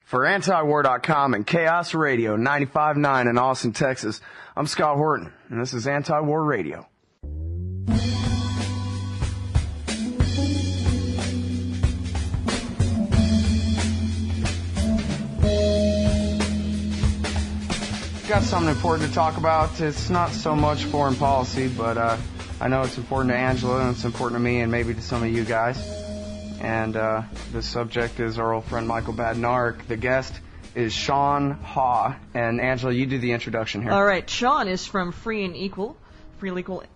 For antiwar.com and Chaos Radio 95.9 in Austin, Texas, I'm Scott Horton, and this is Anti-War Radio. Got something important to talk about. It's not so much foreign policy, but I know it's important to Angela, and it's important to me, and maybe to some of you guys. And the subject is our old friend Michael Badnarik. The guest is Shawn Haugh. And Angela, you do the introduction here. All right. Shawn is from Free and Equal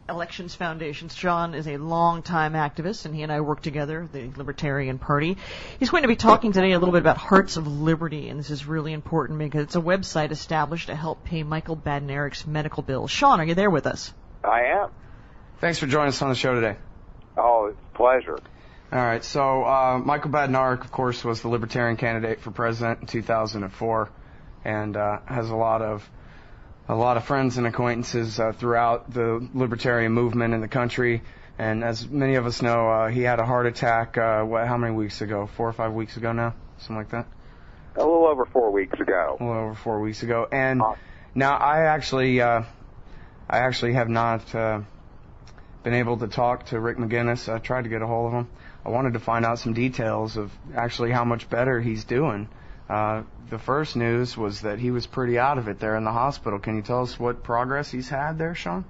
Elections Foundation. Shawn is a longtime activist, and he and I work together, the Libertarian Party. He's going to be talking today a little bit about Hearts of Liberty, and this is really important because it's a website established to help pay Michael Badnarik's medical bills. Shawn, are you there with us? I am. Thanks for joining us on the show today. Oh, it's a pleasure. All right, so Michael Badnarik, of course, was the Libertarian candidate for president in 2004, and has a lot of friends and acquaintances throughout the Libertarian movement in the country. And as many of us know, he had a heart attack. How many weeks ago? 4 or 5 weeks ago now, something like that. A little over 4 weeks ago. A little over 4 weeks ago, and now I actually have not been able to talk to Rick McGinnis. I tried to get a hold of him. I wanted to find out some details of actually how much better he's doing. The first news was that he was pretty out of it there in the hospital. Can you tell us what progress he's had there, Shawn?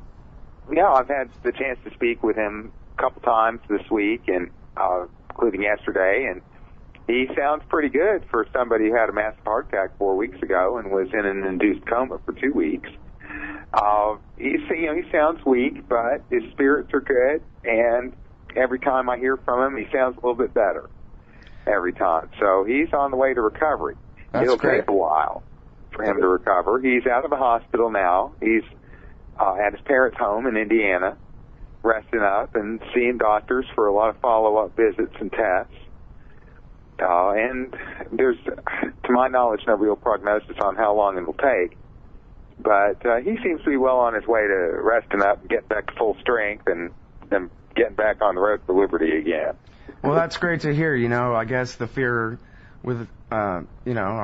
Yeah, I've had the chance to speak with him a couple times this week, and including yesterday, and he sounds pretty good for somebody who had a massive heart attack 4 weeks ago and was in an induced coma for 2 weeks. He sounds weak, but his spirits are good, and every time I hear from him, he sounds a little bit better every time. So he's on the way to recovery. It'll take a while for him to recover. He's out of the hospital now. He's at his parents' home in Indiana, resting up and seeing doctors for a lot of follow-up visits and tests. And there's, to my knowledge, no real prognosis on how long it'll take. But he seems to be well on his way to resting up and getting back to full strength and getting back on the road for liberty again. Well, that's great to hear. I guess the fear with, a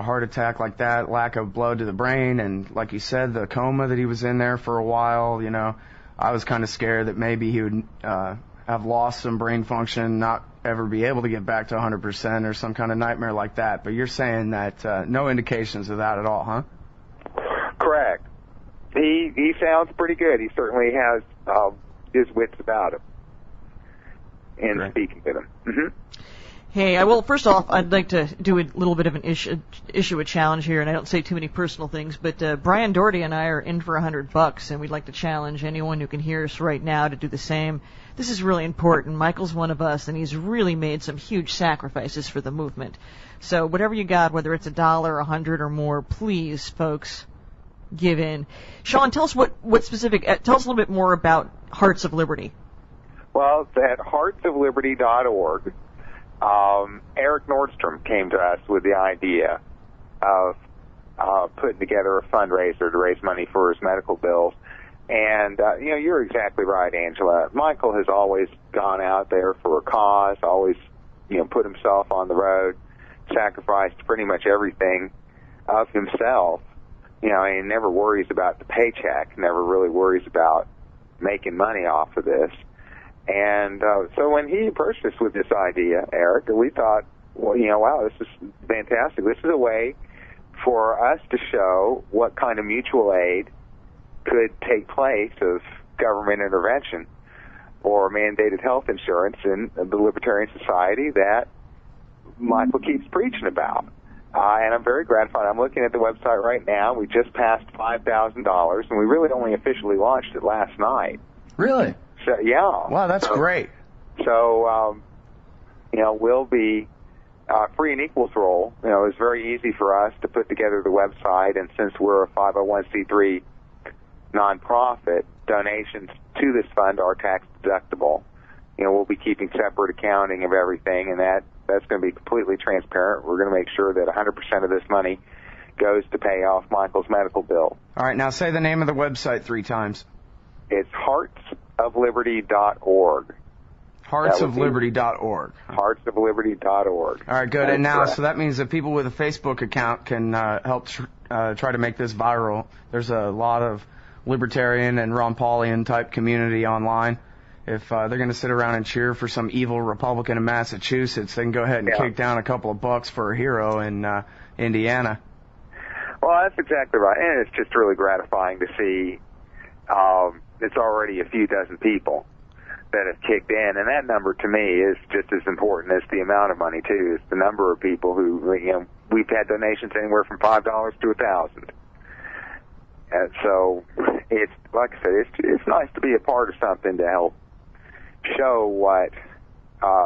heart attack like that, lack of blood to the brain, and like you said, the coma that he was in there for a while, I was kind of scared that maybe he would have lost some brain function, not ever be able to get back to 100% or some kind of nightmare like that. But you're saying that no indications of that at all, huh? Correct. He sounds pretty good. He certainly has his wits about him in speaking with him. Mm-hmm. Hey, well, first off, I'd like to do a little bit of an issue a challenge here, and I don't say too many personal things, but Brian Doherty and I are in for $100, and we'd like to challenge anyone who can hear us right now to do the same. This is really important. Michael's one of us, and he's really made some huge sacrifices for the movement. So whatever you got, whether it's $1, $100, or more, please, folks, give in. Shawn, tell us what specific. Tell us a little bit more about Hearts of Liberty. Well, it's at heartsofliberty.org. Eric Nordstrom came to us with the idea of putting together a fundraiser to raise money for his medical bills. And, you're exactly right, Angela. Michael has always gone out there for a cause, always, put himself on the road, sacrificed pretty much everything of himself. He never worries about the paycheck, never really worries about making money off of this. And so when he approached us with this idea, Eric, we thought, well, wow, this is fantastic. This is a way for us to show what kind of mutual aid could take place of government intervention or mandated health insurance in the Libertarian Society that Michael keeps preaching about. And I'm very gratified. I'm looking at the website right now. We just passed $5,000, and we really only officially launched it last night. Really? So, yeah. Wow, that's great. So, we'll be Free and Equal's role. It was very easy for us to put together the website, and since we're a 501c3 nonprofit, donations to this fund are tax deductible. We'll be keeping separate accounting of everything, and that's going to be completely transparent. We're going to make sure that 100% of this money goes to pay off Michael's medical bill. All right, now say the name of the website 3 times. It's heartsofliberty.org. Heartsofliberty.org. Heartsofliberty.org. All right, good. And now, so that means that people with a Facebook account can help try to make this viral. There's a lot of libertarian and Ron Paulian type community online. If they're going to sit around and cheer for some evil Republican in Massachusetts, they can go ahead and kick down a couple of bucks for a hero in Indiana. Well, that's exactly right. And it's just really gratifying to see it's already a few dozen people that have kicked in. And that number, to me, is just as important as the amount of money, too. It's the number of people who, you know, we've had donations anywhere from $5 to $1,000. And so it's, like I said, it's nice to be a part of something to help show what,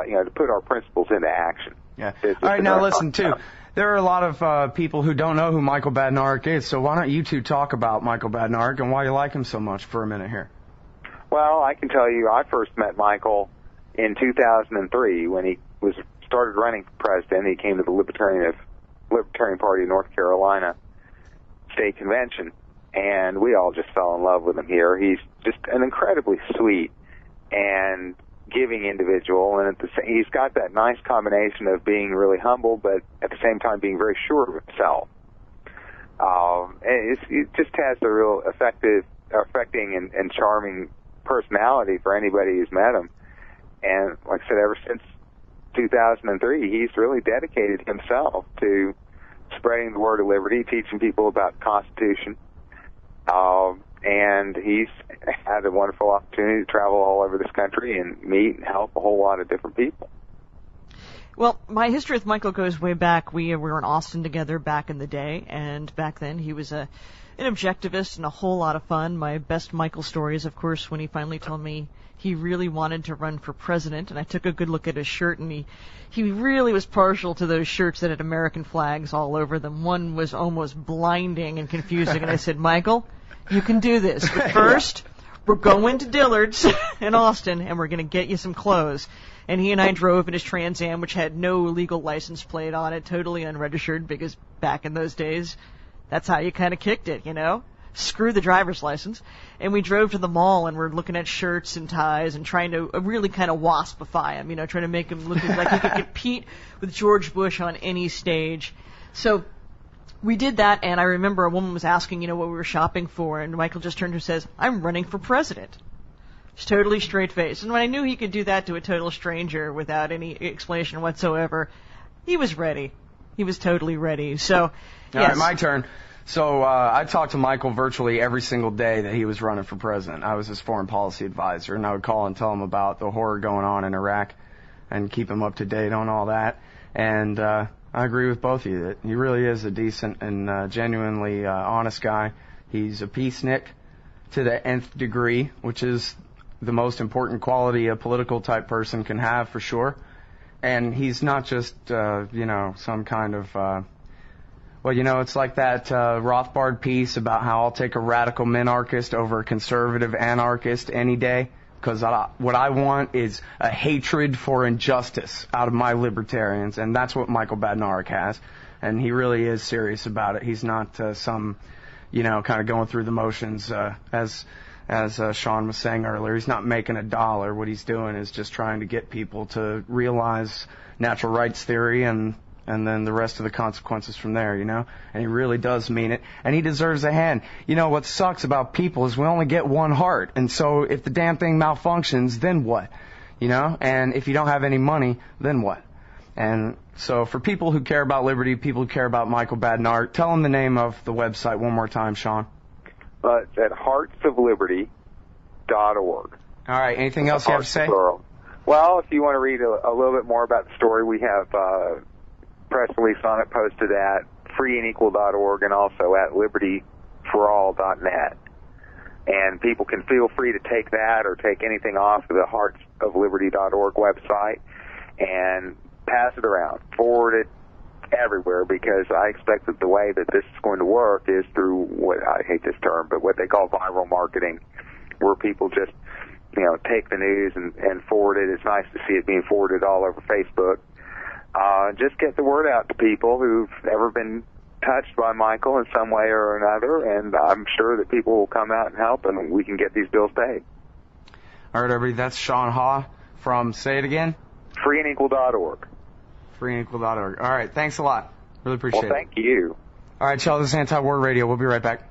you know, to put our principles into action. Yeah. All right, now listen, too. There are a lot of people who don't know who Michael Badnarik is, so why don't you two talk about Michael Badnarik and why you like him so much for a minute here? Well, I can tell you I first met Michael in 2003 when he started running for president. He came to the Libertarian Party of North Carolina State Convention, and we all just fell in love with him here. He's just an incredibly sweet and giving individual, and he's got that nice combination of being really humble, but at the same time being very sure of himself. It just has a real affecting and charming personality for anybody who's met him. And like I said, ever since 2003, he's really dedicated himself to spreading the word of liberty, teaching people about the Constitution. And he's had a wonderful opportunity to travel all over this country and meet and help a whole lot of different people. Well, my history with Michael goes way back. We were in Austin together back in the day, and back then he was an objectivist and a whole lot of fun. My best Michael story is, of course, when he finally told me he really wanted to run for president, and I took a good look at his shirt, and he really was partial to those shirts that had American flags all over them. One was almost blinding and confusing, and I said, Michael, you can do this, but first, we're going to Dillard's in Austin, and we're going to get you some clothes. And he and I drove in his Trans Am, which had no legal license plate on it, totally unregistered, because back in those days, that's how you kind of kicked it, you know? Screw the driver's license. And we drove to the mall, and we're looking at shirts and ties and trying to really kind of waspify him, you know, trying to make him look like he could compete with George Bush on any stage. So we did that, and I remember a woman was asking, you know, what we were shopping for, and Michael just turned and says, I'm running for president. It's totally straight-faced. And when I knew he could do that to a total stranger without any explanation whatsoever, he was ready. He was totally ready. So, yes. All right, my turn. So I talked to Michael virtually every single day that he was running for president. I was his foreign policy advisor, and I would call and tell him about the horror going on in Iraq and keep him up to date on all that. And I agree with both of you that he really is a decent and genuinely honest guy. He's a peacenik to the nth degree, which is the most important quality a political type person can have for sure. And he's not just, you know, some kind of, well, you know, it's like that Rothbard piece about how I'll take a radical minarchist over a conservative anarchist any day, because what I want is a hatred for injustice out of my libertarians, and that's what Michael Badnarik has. And he really is serious about it. He's not some, you know, kind of going through the motions as Shawn was saying earlier. He's not making a dollar. What he's doing is just trying to get people to realize natural rights theory and then the rest of the consequences from there, you know? And he really does mean it. And he deserves a hand. You know, what sucks about people is we only get one heart. And so if the damn thing malfunctions, then what? You know? And if you don't have any money, then what? And so for people who care about liberty, people who care about Michael Badnarik, tell them the name of the website one more time, Shawn. It's at heartsofliberty.org. All right. Anything else you have to say? Well, if you want to read a little bit more about the story, we have press release on it posted at freeandequal.org and also at libertyforall.net. And people can feel free to take that or take anything off of the heartsofliberty.org website and pass it around, forward it everywhere, because I expect that the way that this is going to work is through what, I hate this term, but what they call viral marketing, where people just, you know, take the news and forward it. It's nice to see it being forwarded all over Facebook. Just get the word out to people who've ever been touched by Michael in some way or another, and I'm sure that people will come out and help, and we can get these bills paid. All right, everybody, that's Shawn Haugh, from, say it again? freeandequal.org. freeandequal.org. All right, thanks a lot. Really appreciate it. Well, thank you. All right, y'all, this is Anti-War Radio. We'll be right back.